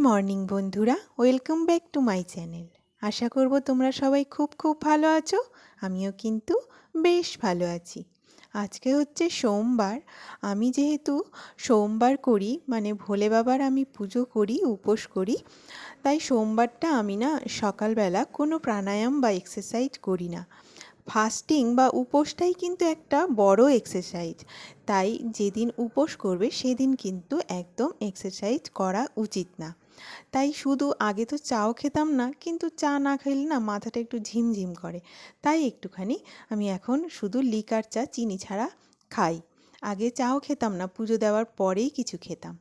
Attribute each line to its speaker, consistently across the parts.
Speaker 1: Morning বন্ধুরা, welcome back to my channel. আশা করব তোমরা সবাই খুব খুব ভালো আছো। আমিও কিন্তু বেশ ভালো আছি। আজকে হচ্ছে সোমবার। আমি যেহেতু সোমবার করি, মানে ভোলে বাবার আমি পুজো করি, উপোস করি, তাই সোমবারটা আমি না সকালবেলা কোনো প্রাণায়াম বা এক্সারসাইজ করি না। ফাস্টিং বা উপোসটাই কিন্তু একটা বড় এক্সারসাইজ। তাই যেদিন উপোস করবে সেদিন কিন্তু একদম এক্সারসাইজ করা উচিত না। তাই শুধু আগে তো চাও খেতাম না, কিন্তু চা না খেলে না মাথাটা একটু ঝিমঝিম করে। তাই একটুখানি আমি এখন শুধু লিকার চা চিনি ছাড়া খাই। আগে চাও খেতাম না, পুজো দেওয়ার পরেই কিছু খেতাম।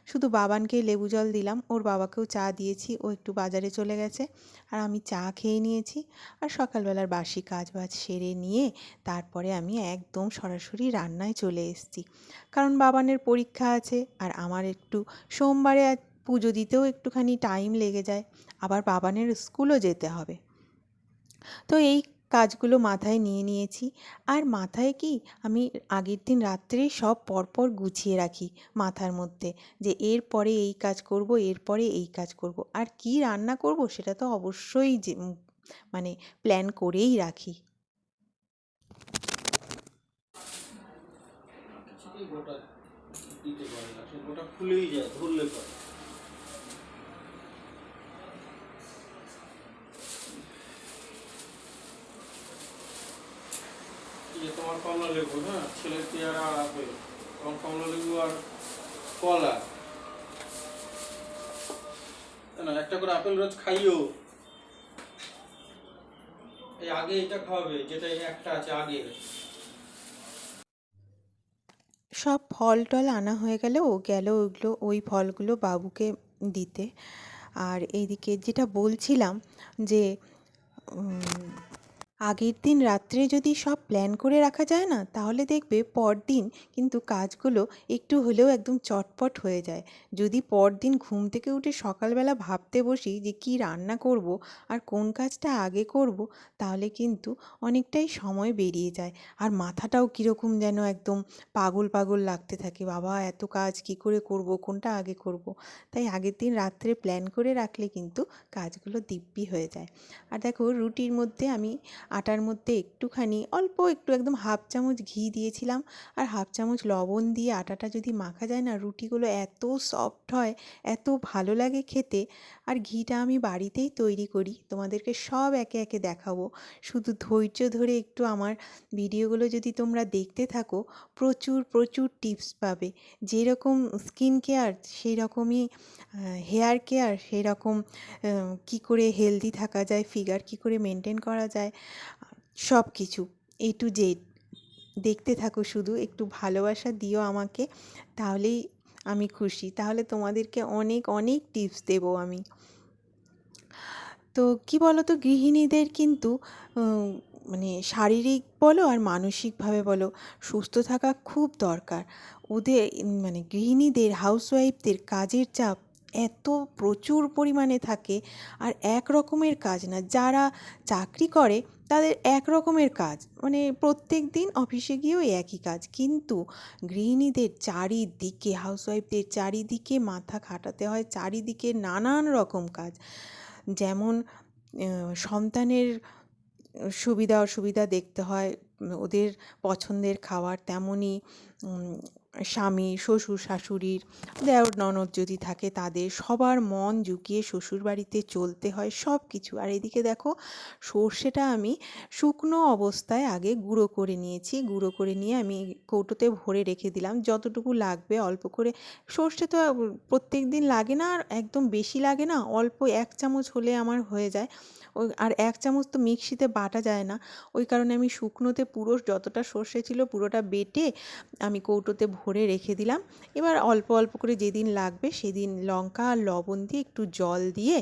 Speaker 1: শুধু বাবানকে লেবু জল দিলাম, ওর বাবাকেও চা দিয়েছি, ও একটু বাজারে চলে গেছে, আর আমি চা খেয়ে নিয়েছি। আর সকালবেলার বাসি কাজবাজ সেরে নিয়ে তারপরে আমি একদম সরাসরি রান্নায় চলে এসেছি। কারণ বাবানের পরীক্ষা আছে, আর আমার একটু সোমবারে পুজো দিতেও একটুখানি টাইম লেগে যায়, আবার বাবানের স্কুলও যেতে হবে। তো এই কাজগুলো মাথায় নিয়ে নিয়েছি। আর মাথায় কি, আমি আগের দিন রাত্রেই সব পরপর গুছিয়ে রাখি মাথার মধ্যে, যে এরপরে এই কাজ করব, এরপরে এই কাজ করব, আর কি রান্না করব সেটা তো অবশ্যই যে মানে প্ল্যান করেই রাখি।
Speaker 2: গোটা দিতে পারে না, সে গোটা ফুলেই যায় ধরলে পরে। তোমার কমলা লেবু, হ্যাঁ, ছেলের পেয়ারা আর আপেল, তোমার কমলা লেবু আর কলা, না একটা করে আপেল রোজ খাইও। এই আগে এটা খাওয়াবে, যেটা একটা আছে আগে।
Speaker 1: সব ফল টল আনা হয়ে গেলে ও গেল ওইগুলো, ওই ফলগুলো বাবুকে দিতে। আর এইদিকে যেটা বলছিলাম, যে আগের দিন রাত্রে যদি সব প্ল্যান করে রাখা যায় না, তাহলে দেখবে পরদিন কিন্তু কাজগুলো একটু হলেও একদম চটপট হয়ে যায়। যদি পরদিন ঘুম থেকে উঠে সকালবেলা ভাবতে বসি যে কী রান্না করব আর কোন কাজটা আগে করব, তাহলে কিন্তু অনেকটাই সময় বেরিয়ে যায়। আর মাথাটাও কীরকম যেন একদম পাগল পাগল লাগতে থাকে, বাবা এত কাজ কী করে করব, কোনটা আগে করব। তাই আগের দিন রাত্রে প্ল্যান করে রাখলে কিন্তু কাজগুলো দিব্যি হয়ে যায়। আর দেখো, রুটির মধ্যে আমি আটার মধ্যে একটুখানি অল্প একটু একদম হাফ চামচ ঘি দিয়েছিলাম, আর হাফ চামচ লবণ দিয়ে আটাটা যদি মাখা যায় না, রুটিগুলো এত সফট হয়, এত ভালো লাগে খেতে। আর ঘিটা আমি বাড়িতেই তৈরি করি, তোমাদেরকে সব একে একে দেখাবো। শুধু ধৈর্য ধরে একটু আমার ভিডিওগুলো যদি তোমরা দেখতে থাকো, প্রচুর প্রচুর টিপস পাবে। যেরকম স্কিন কেয়ার সেই রকমই হেয়ার কেয়ার, সেই রকম কী করে হেলদি থাকা যায়, ফিগার কী করে মেনটেন করা যায়, সব কিছু এ টু জেড। দেখতে থাকো, শুধু একটু ভালোবাসা দিও আমাকে, তাহলেই আমি খুশি। তাহলে তোমাদেরকে অনেক অনেক টিপস দেবো আমি। তো কী বলো তো, গৃহিণীদের কিন্তু মানে শারীরিক বলো আর মানসিকভাবে বলো, সুস্থ থাকা খুব দরকার। ওদের মানে গৃহিণীদের, হাউসওয়াইফদের কাজের চাপ এত প্রচুর পরিমাণে থাকে। আর এক রকমের কাজ না, যারা চাকরি করে তাদের এক রকমের কাজ, মানে প্রত্যেক দিন অফিসে গিয়েও একই কাজ, কিন্তু গৃহিণীদের চারিদিকে, হাউসওয়াইফদের চারিদিকে মাথা খাটাতে হয়, চারিদিকে নানান রকম কাজ। যেমন সন্তানের সুবিধা অসুবিধা দেখতে হয়, ওদের পছন্দের খাবার, তেমনই স্বামী, শ্বশুর শাশুড়ির, দেওর ননদ যদি থাকে তাদের সবার মন জুগিয়ে শ্বশুরবাড়িতে চলতে হয় সব কিছু। আর এদিকে দেখো, সর্ষেটা আমি শুকনো অবস্থায় আগে গুঁড়ো করে নিয়েছি, গুঁড়ো করে নিয়ে আমি কৌটোতে ভরে রেখে দিলাম, যতটুকু লাগবে অল্প করে। সর্ষে তো প্রত্যেক দিন লাগে না, আর একদম বেশি লাগে না, অল্প 1 চামচ হলে আমার হয়ে যায়। ওই আর 1 চামচ তো মিক্সিতে বাটা যায় না, ওই কারণে আমি শুকনোতে পুরো যতটা সর্ষে ছিল পুরোটা বেটে আমি কৌটোতে ভরে রেখে দিলাম। এবার অল্প অল্প করে যেদিন লাগবে সেদিন লঙ্কা আর লবণ দিয়ে একটু জল দিয়ে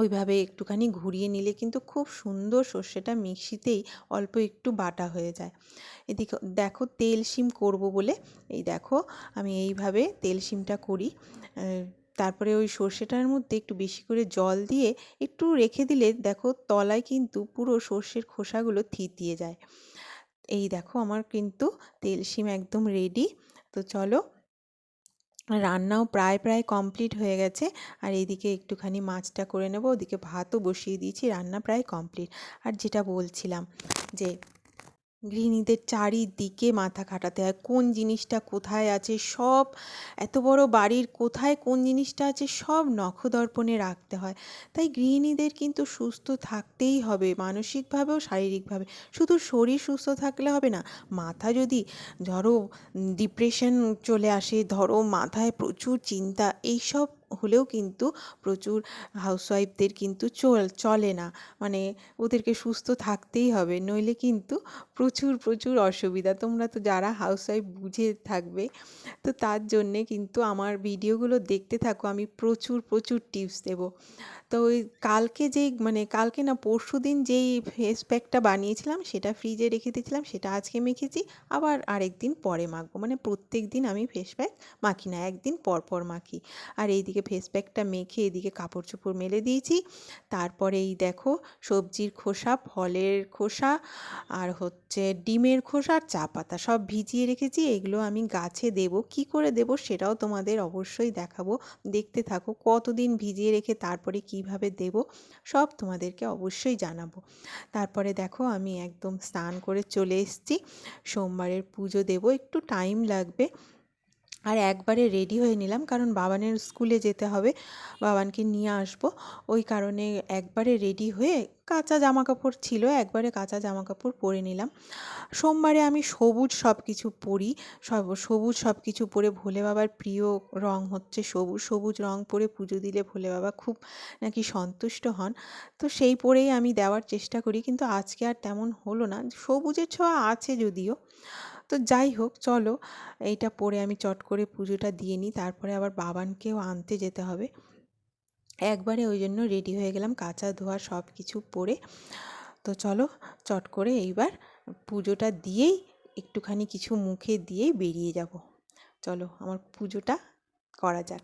Speaker 1: ওইভাবে একটুখানি ঘুরিয়ে নিলে কিন্তু খুব সুন্দর সর্ষেটা মিক্সিতেই অল্প একটু বাটা হয়ে যায়। এদিকে দেখো, তেল শিম করব বলে এই দেখো আমি এইভাবে তেল শিমটা করি। তারপরে ওই সর্ষেটার মধ্যে একটু বেশি করে জল দিয়ে একটু রেখে দিলে দেখো তলায় কিন্তু পুরো সর্ষের খোসাগুলো থিতিয়ে যায়। এই দেখো আমার কিন্তু তেল শিম একদম রেডি। তো চলো রান্নাও প্রায় প্রায় কমপ্লিট হয়ে গেছে। আর এইদিকে একটুখানি মাছটা করে নেব, ওদিকে ভাতও বসিয়ে দিয়েছি, রান্না প্রায় কমপ্লিট। আর যেটা বলছিলাম যে গৃহিণীদের চারিদিকে মাথা খাটাতে হয়, কোন জিনিসটা কোথায় আছে সব, এত বড় বাড়ির কোথায় কোন জিনিসটা আছে সব নখদর্পণে রাখতে হয়। তাই গৃহিণীদের কিন্তু সুস্থ থাকতেই হবে, মানসিকভাবেও শারীরিকভাবে। শুধু শরীর সুস্থ থাকলে হবে না, মাথা যদি ধরো ডিপ্রেশন চলে আসে, ধরো মাথায় প্রচুর চিন্তা, এইসব হলেও কিন্তু প্রচুর হাউসওয়াইফদের কিন্তু চলে না, মানে ওদেরকে সুস্থ থাকতেই হবে, নইলে কিন্তু প্রচুর প্রচুর অসুবিধা। তোমরা তো যারা হাউসওয়াইফ বুঝে থাকবে। তো তার জন্যে কিন্তু আমার ভিডিওগুলো দেখতে থাকো, আমি প্রচুর প্রচুর টিপস দেবো। তো ওই কালকে যেই মানে কালকে না পরশুদিন যেই ফেস প্যাকটা বানিয়েছিলাম সেটা ফ্রিজে রেখে দিয়েছিলাম, সেটা আজকে মেখেছি, আবার আরেকদিন পরে মাখবো। মানে প্রত্যেক দিন আমি ফেস প্যাক মাখি না, একদিন পর পর মাখি। আর এইদিকে ফেস প্যাকটা মেখে এদিকে কাপড় চোপড় মেলে দিয়েছি। তারপরে এই দেখো সবজির খোসা, ফলের খোসা, আর হচ্ছে ডিমের খোসা আর চা পাতা সব ভিজিয়ে রেখেছি। এগুলো আমি গাছে দেবো, কি করে দেবো সেটাও তোমাদের অবশ্যই দেখাবো, দেখতে থাকো। কতদিন ভিজিয়ে রেখে তারপরে কিভাবে দেব সব তোমাদেরকে অবশ্যই জানাবো। তারপরে দেখো আমি একদম স্নান করে চলে এসেছি, সোমবারের পুজো দেবো, একটু টাইম লাগবে। আর একবারে রেডি হয়ে নিলাম, কারণ বাবানের স্কুলে যেতে হবে, বাবানকে নিয়ে আসবো, ওই কারণে একবারে রেডি হয়ে কাঁচা জামা কাপড় ছিল, একবারে কাঁচা জামা কাপড় পরে নিলাম। সোমবারে আমি সবুজ সব কিছু পরি, সবুজ সব কিছু পরে, ভোলে বাবার প্রিয় রং হচ্ছে সবুজ, সবুজ রং পরে পুজো দিলে ভোলে বাবা খুব নাকি সন্তুষ্ট হন। তো সেই পরেই আমি দেওয়ার চেষ্টা করি, কিন্তু আজকে আর তেমন হলো না, সবুজের ছোঁয়া আছে যদিও। তো যাই হোক চলো, এইটা পরে আমি চট করে পুজোটা দিয়ে নিই, তারপরে আবার বাবানকেও আনতে যেতে হবে। একবারে ওই জন্য রেডি হয়ে গেলাম কাঁচা ধোয়া সব কিছু পরে। তো চলো চট করে এইবার পুজোটা দিয়েই, একটুখানি কিছু মুখে দিয়েই বেরিয়ে যাব। চলো আমার পুজোটা করা যাক।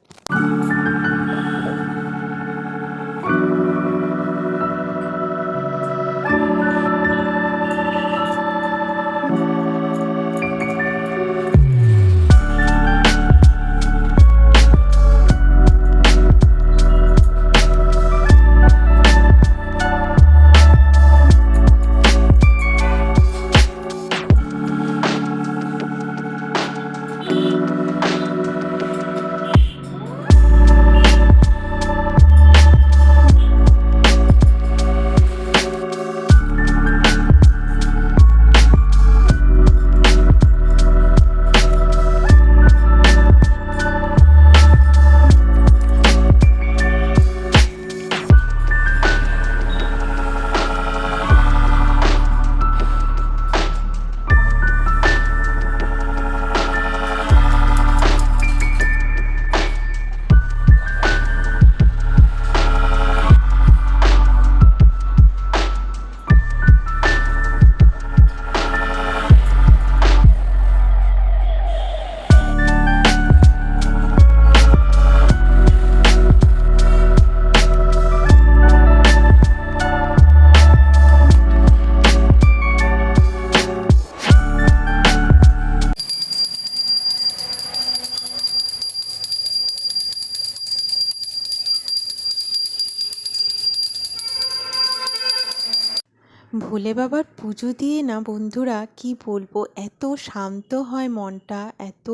Speaker 1: ভোলে বাবার পুজো দিয়ে না বন্ধুরা কি বলবো, এত শান্ত হয় মনটা, এত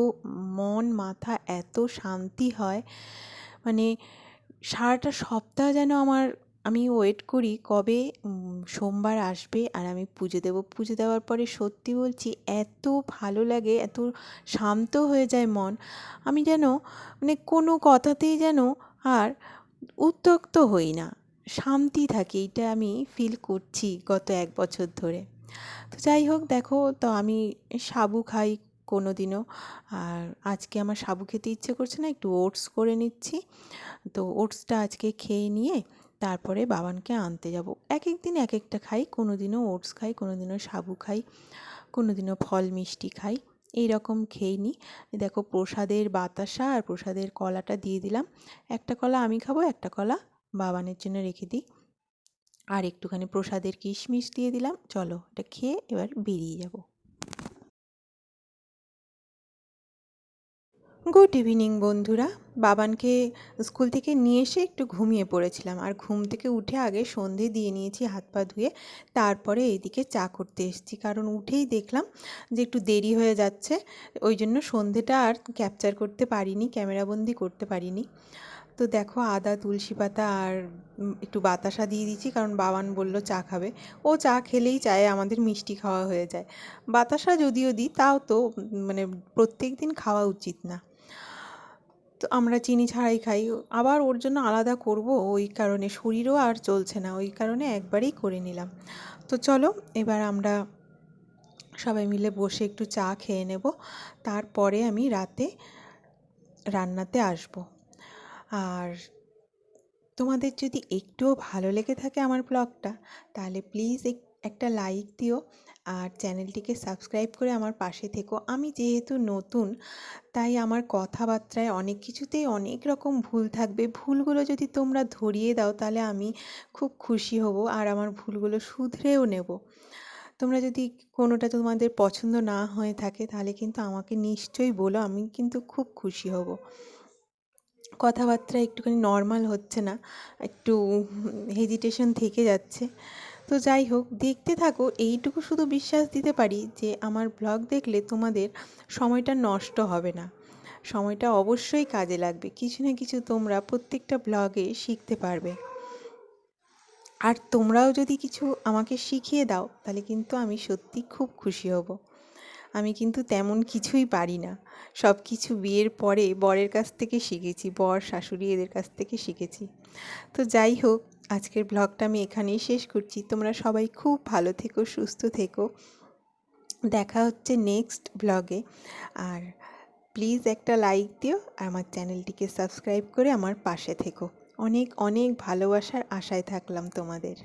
Speaker 1: মন মাথা এত শান্তি হয়, মানে সারাটা সপ্তাহ যেন আমি ওয়েট করি কবে সোমবার আসবে আর আমি পুজো দেবো। পুজো দেওয়ার পরে সত্যি বলছি এত ভালো লাগে, এত শান্ত হয়ে যায় মন, আমি যেন মানে কোনো কথাতেই যেন আর উত্ত্যক্ত হই না, শান্তি থাকে, এইটা আমি ফিল করছি গত 1 বছর ধরে। তো যাই হোক দেখো, তো আমি সাবু খাই কোনো দিনও, আর আজকে আমার সাবু খেতে ইচ্ছে করছে না, একটু ওটস করে নিচ্ছি। তো ওটসটা আজকে খেয়ে নিয়ে তারপরে বাবানকে আনতে যাব। এক এক দিন এক একটা খাই, কোনো দিনও ওটস খাই, কোনো দিনও সাবু খাই, কোনো দিনও ফল মিষ্টি খাই, এই রকম খেয়ে নিই। দেখো প্রসাদের বাতাসা আর প্রসাদের কলাটা দিয়ে দিলাম, একটা কলা আমি খাবো, একটা কলা বাবানের জন্য রেখে দিই, আর একটুখানি প্রসাদের কিশমিশ দিয়ে দিলাম। চলো এটা খেয়ে এবার বেরিয়ে যাব। গুড ইভিনিং বন্ধুরা। বাবানকে স্কুল থেকে নিয়ে এসে একটু ঘুমিয়ে পড়েছিলাম, আর ঘুম থেকে উঠে আগে সন্ধে দিয়ে নিয়েছি হাত পা ধুয়ে, তারপরে এইদিকে চা করতে এসেছি, কারণ উঠেই দেখলাম যে একটু দেরি হয়ে যাচ্ছে, ওই জন্য সন্ধেটা আর ক্যাপচার করতে পারিনি, ক্যামেরাবন্দি করতে পারিনি। তো দেখো, আদা, তুলসী পাতা আর একটু বাতাসা দিয়ে দিয়েছি, কারণ বাবান বলল চা খাবে। ও চা খেলেই চায় আমাদের মিষ্টি খাওয়া হয়ে যায়। বাতাসা যদিও দিই, তাও তো মানে প্রত্যেক দিন খাওয়া উচিত না। তো আমরা চিনি ছাড়াই খাই, আবার ওর জন্য আলাদা করব, ওই কারণে শরীরও আর চলছে না, ওই কারণে একবারেই করে নিলাম। তো চলো এবার আমরা সবাই মিলে বসে একটু চা খেয়ে নেব, তারপরে আমি রাতে রান্নাতে আসব। আর তোমাদের যদি একটুও ভালো লেগে থাকে আমার ব্লগটা, তাহলে প্লিজ একটা লাইক দিও, আর চ্যানেলটিকে সাবস্ক্রাইব করে আমার পাশে থেকো। আমি যেহেতু নতুন, তাই আমার কথাবার্তায় অনেক কিছুতেই অনেক রকম ভুল থাকবে। ভুলগুলো যদি তোমরা ধরিয়ে দাও, তাহলে আমি খুব খুশি হব, আর আমার ভুলগুলো শুধরেও নেব। তোমরা যদি কোনোটা তোমাদের পছন্দ না হয়ে থাকে, তাহলে কিন্তু আমাকে নিশ্চয়ই বলো, আমি কিন্তু খুব খুশি হব। কথাবার্তা একটুখানি নর্মাল হচ্ছে না, একটু হেজিটেশন থেকে যাচ্ছে। তো যাই হোক, দেখতে থাকো। এইটুকু শুধু বিশ্বাস দিতে পারি যে আমার ব্লগ দেখলে তোমাদের সময়টা নষ্ট হবে না, সময়টা অবশ্যই কাজে লাগবে, কিছু না কিছু তোমরা প্রত্যেকটা ব্লগে শিখতে পারবে। আর তোমরাও যদি কিছু আমাকে শিখিয়ে দাও, তাহলে কিন্তু আমি সত্যি খুব খুশি হব। আমি কিন্তু তেমন কিছুই পারি না, সব কিছু বিয়ের পরে বরের কাছ থেকে শিখেছি, বর শাশুড়ি এদের কাছ থেকে শিখেছি। তো যাই হোক, আজকের ব্লগটা আমি এখানেই শেষ করছি। তোমরা সবাই খুব ভালো থেকো, সুস্থ থেকো। দেখা হচ্ছে নেক্সট ব্লগে। আর প্লিজ একটা লাইক দিও, আর আমার চ্যানেলটিকে সাবস্ক্রাইব করে আমার পাশে থেকো। অনেক অনেক ভালোবাসার আশায় থাকলাম তোমাদের।